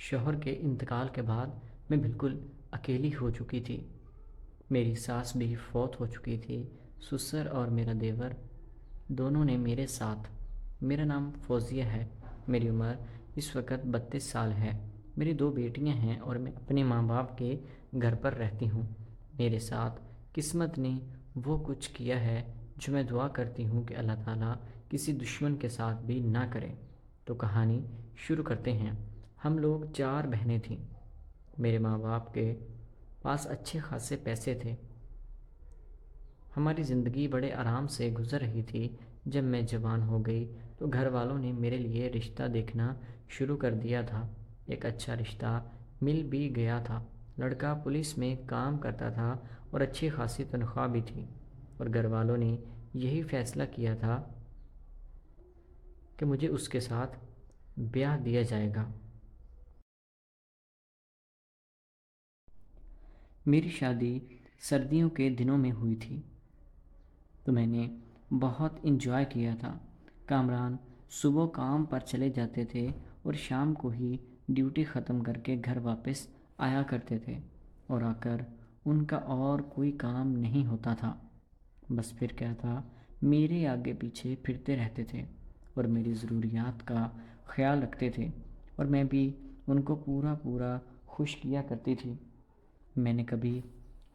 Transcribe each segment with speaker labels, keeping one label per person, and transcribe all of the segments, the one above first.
Speaker 1: شوہر کے انتقال کے بعد میں بالکل اکیلی ہو چکی تھی۔ میری ساس بھی فوت ہو چکی تھی۔ سسر اور میرا دیور دونوں نے میرے ساتھ۔ میرا نام فوزیہ ہے۔ میری عمر اس وقت 32 سال ہے۔ میری 2 بیٹیاں ہیں اور میں اپنے ماں باپ کے گھر پر رہتی ہوں۔ میرے ساتھ قسمت نے وہ کچھ کیا ہے جو میں دعا کرتی ہوں کہ اللہ تعالیٰ کسی دشمن کے ساتھ بھی نہ کرے۔ تو کہانی شروع کرتے ہیں۔ ہم لوگ 4 بہنیں تھیں۔ میرے ماں باپ کے پاس اچھے خاصے پیسے تھے۔ ہماری زندگی بڑے آرام سے گزر رہی تھی۔ جب میں جوان ہو گئی تو گھر والوں نے میرے لیے رشتہ دیکھنا شروع کر دیا تھا۔ ایک اچھا رشتہ مل بھی گیا تھا۔ لڑکا پولیس میں کام کرتا تھا اور اچھی خاصی تنخواہ بھی تھی، اور گھر والوں نے یہی فیصلہ کیا تھا کہ مجھے اس کے ساتھ بیاہ دیا جائے گا۔ میری شادی سردیوں کے دنوں میں ہوئی تھی، تو میں نے بہت انجوائے کیا تھا۔ کامران صبح کام پر چلے جاتے تھے اور شام کو ہی ڈیوٹی ختم کر کے گھر واپس آیا کرتے تھے، اور آ کر ان کا اور کوئی کام نہیں ہوتا تھا، بس پھر کیا تھا، میرے آگے پیچھے پھرتے رہتے تھے اور میری ضروریات کا خیال رکھتے تھے، اور میں بھی ان کو پورا خوش کیا کرتی تھی۔ میں نے کبھی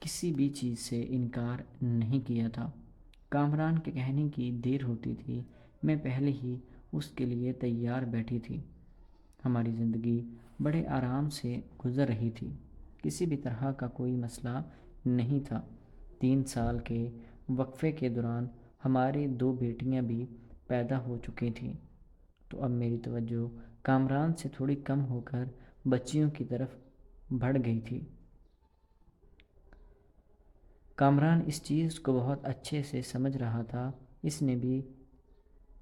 Speaker 1: کسی بھی چیز سے انکار نہیں کیا تھا۔ کامران کے کہنے کی دیر ہوتی تھی، میں پہلے ہی اس کے لیے تیار بیٹھی تھی۔ ہماری زندگی بڑے آرام سے گزر رہی تھی، کسی بھی طرح کا کوئی مسئلہ نہیں تھا۔ 3 سال کے وقفے کے دوران ہماری 2 بیٹیاں بھی پیدا ہو چکی تھیں، تو اب میری توجہ کامران سے تھوڑی کم ہو کر بچیوں کی طرف بڑھ گئی تھی۔ کامران اس چیز کو بہت اچھے سے سمجھ رہا تھا۔ اس نے بھی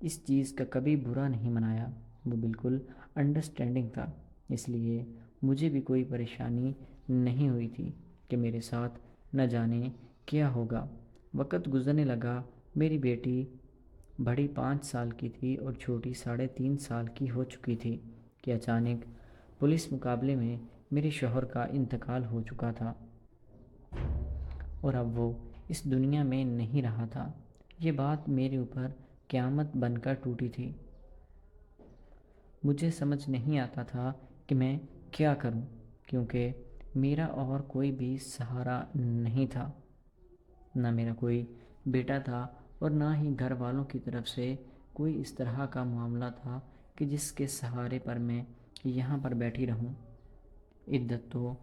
Speaker 1: اس چیز کا کبھی برا نہیں منایا۔ وہ بالکل انڈرسٹینڈنگ تھا، اس لیے مجھے بھی کوئی پریشانی نہیں ہوئی تھی کہ میرے ساتھ نہ جانے کیا ہوگا۔ وقت گزرنے لگا۔ میری بیٹی بڑی 5 سال کی تھی اور چھوٹی 3.5 سال کی ہو چکی تھی کہ اچانک پولیس مقابلے میں میرے شوہر کا انتقال ہو چکا تھا، اور اب وہ اس دنیا میں نہیں رہا تھا۔ یہ بات میرے اوپر قیامت بن کر ٹوٹی تھی۔ مجھے سمجھ نہیں آتا تھا کہ میں کیا کروں، کیونکہ میرا اور کوئی بھی سہارا نہیں تھا۔ نہ میرا کوئی بیٹا تھا اور نہ ہی گھر والوں کی طرف سے کوئی اس طرح کا معاملہ تھا کہ جس کے سہارے پر میں یہاں پر بیٹھی رہوں۔ عدت تو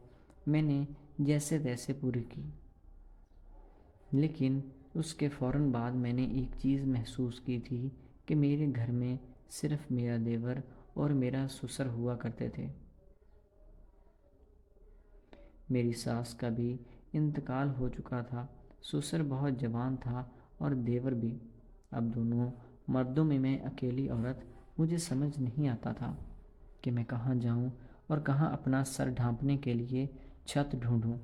Speaker 1: میں نے جیسے تیسے پوری کی، لیکن اس کے فوراً بعد میں نے ایک چیز محسوس کی تھی کہ میرے گھر میں صرف میرا دیور اور میرا سسر ہوا کرتے تھے۔ میری ساس کا بھی انتقال ہو چکا تھا۔ سسر بہت جوان تھا اور دیور بھی۔ اب دونوں مردوں میں اکیلی عورت۔ مجھے سمجھ نہیں آتا تھا کہ میں کہاں جاؤں اور کہاں اپنا سر ڈھانپنے کے لیے چھت ڈھونڈوں۔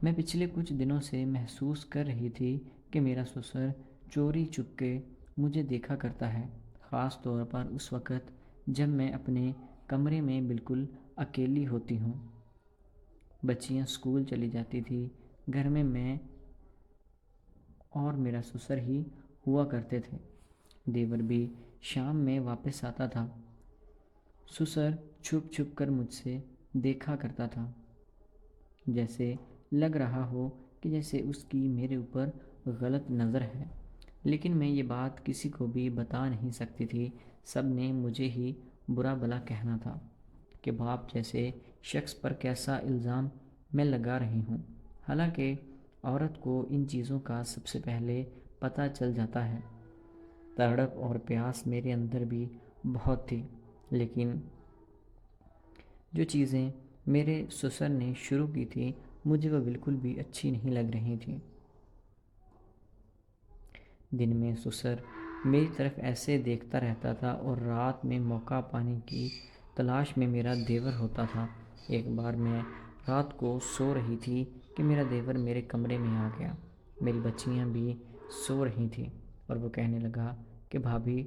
Speaker 1: میں پچھلے کچھ دنوں سے محسوس کر رہی تھی کہ میرا سسر چوری چپکے مجھے دیکھا کرتا ہے، خاص طور پر اس وقت جب میں اپنے کمرے میں بالکل اکیلی ہوتی ہوں۔ بچیاں اسکول چلی جاتی تھی، گھر میں اور میرا سسر ہی ہوا کرتے تھے۔ دیور بھی شام میں واپس آتا تھا۔ سسر چھپ چھپ کر مجھ سے دیکھا کرتا تھا، جیسے لگ رہا ہو کہ جیسے اس کی میرے اوپر غلط نظر ہے، لیکن میں یہ بات کسی کو بھی بتا نہیں سکتی تھی۔ سب نے مجھے ہی برا بھلا کہنا تھا کہ باپ جیسے شخص پر کیسا الزام میں لگا رہی ہوں، حالانکہ عورت کو ان چیزوں کا سب سے پہلے پتہ چل جاتا ہے۔ تڑپ اور پیاس میرے اندر بھی بہت تھی، لیکن جو چیزیں میرے سسر نے شروع کی تھی مجھے وہ بالکل بھی اچھی نہیں لگ رہی تھیں۔ دن میں سسر میری طرف ایسے دیکھتا رہتا تھا اور رات میں موقع پانے کی تلاش میں میرا دیور ہوتا تھا۔ ایک بار میں رات کو سو رہی تھی کہ میرا دیور میرے کمرے میں آ گیا۔ میری بچیاں بھی سو رہی تھیں اور وہ کہنے لگا کہ بھابھی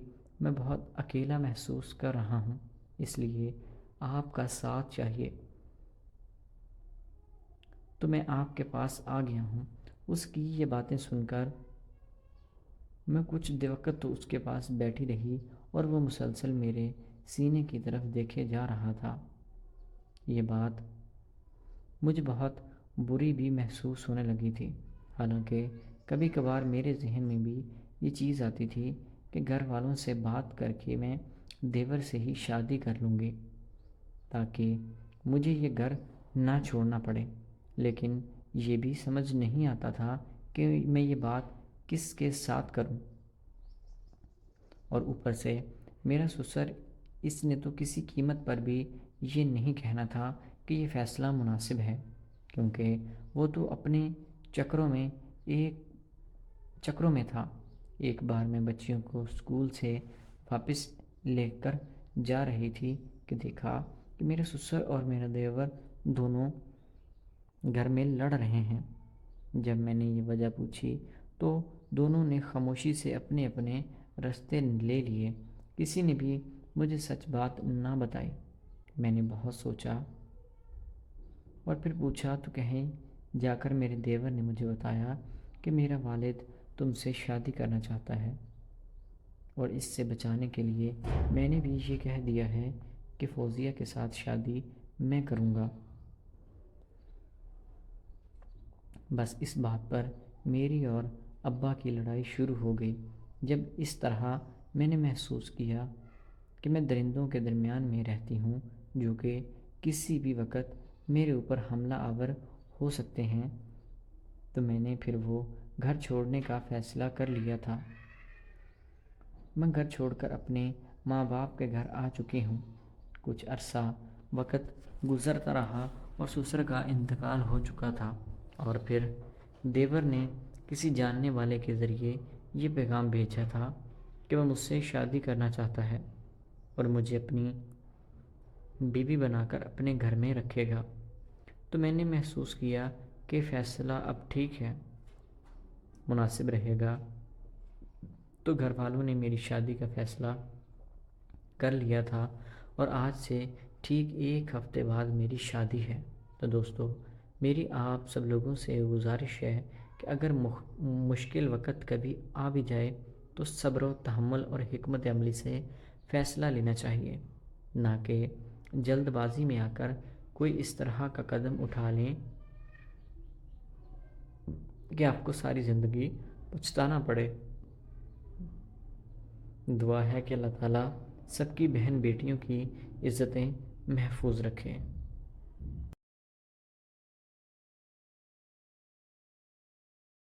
Speaker 1: میں بہت اکیلا محسوس کر رہا ہوں، اس لیے آپ کا ساتھ چاہیے، تو میں آپ کے پاس آ گیا ہوں۔ اس کی یہ باتیں سن کر میں کچھ وقت تو اس کے پاس بیٹھی رہی اور وہ مسلسل میرے سینے کی طرف دیکھے جا رہا تھا۔ یہ بات مجھے بہت بری بھی محسوس ہونے لگی تھی، حالانکہ کبھی کبھار میرے ذہن میں بھی یہ چیز آتی تھی کہ گھر والوں سے بات کر کے میں دیور سے ہی شادی کر لوں گی تاکہ مجھے یہ گھر نہ چھوڑنا پڑے، لیکن یہ بھی سمجھ نہیں آتا تھا کہ میں یہ بات کس کے ساتھ کروں۔ اور اوپر سے میرا سسر، اس نے تو کسی قیمت پر بھی یہ نہیں کہنا تھا کہ یہ فیصلہ مناسب ہے، کیونکہ وہ تو اپنے چکروں میں تھا۔ ایک بار میں بچیوں کو اسکول سے واپس لے کر جا رہی تھی کہ دیکھا کہ میرے سسر اور میرا دیور دونوں گھر میں لڑ رہے ہیں۔ جب میں نے یہ وجہ پوچھی تو دونوں نے خاموشی سے اپنے اپنے راستے لے لیے، کسی نے بھی مجھے سچ بات نہ بتائی۔ میں نے بہت سوچا اور پھر پوچھا تو کہیں جا کر میرے دیور نے مجھے بتایا کہ میرا والد تم سے شادی کرنا چاہتا ہے، اور اس سے بچانے کے لیے میں نے بھی یہ کہہ دیا ہے کہ فوزیہ کے ساتھ شادی میں کروں گا۔ بس اس بات پر میری اور ابا کی لڑائی شروع ہو گئی۔ جب اس طرح میں نے محسوس کیا کہ میں درندوں کے درمیان میں رہتی ہوں جو کہ کسی بھی وقت میرے اوپر حملہ آور ہو سکتے ہیں، تو میں نے پھر وہ گھر چھوڑنے کا فیصلہ کر لیا تھا۔ میں گھر چھوڑ کر اپنے ماں باپ کے گھر آ چکی ہوں۔ کچھ عرصہ وقت گزرتا رہا اور سسر کا انتقال ہو چکا تھا، اور پھر دیور نے کسی جاننے والے کے ذریعے یہ پیغام بھیجا تھا کہ وہ مجھ سے شادی کرنا چاہتا ہے اور مجھے اپنی بیوی بنا کر اپنے گھر میں رکھے گا۔ تو میں نے محسوس کیا کہ فیصلہ اب ٹھیک ہے، مناسب رہے گا۔ تو گھر والوں نے میری شادی کا فیصلہ کر لیا تھا، اور آج سے ٹھیک 1 ہفتے بعد میری شادی ہے۔ تو دوستو، میری آپ سب لوگوں سے گزارش ہے کہ اگر مشکل وقت کبھی آ بھی جائے تو صبر و تحمل اور حکمت عملی سے فیصلہ لینا چاہیے، نہ کہ جلد بازی میں آ کر کوئی اس طرح کا قدم اٹھا لیں کہ آپ کو ساری زندگی پچھتانا پڑے۔ دعا ہے کہ اللہ تعالیٰ سب کی بہن بیٹیوں کی عزتیں محفوظ رکھیں۔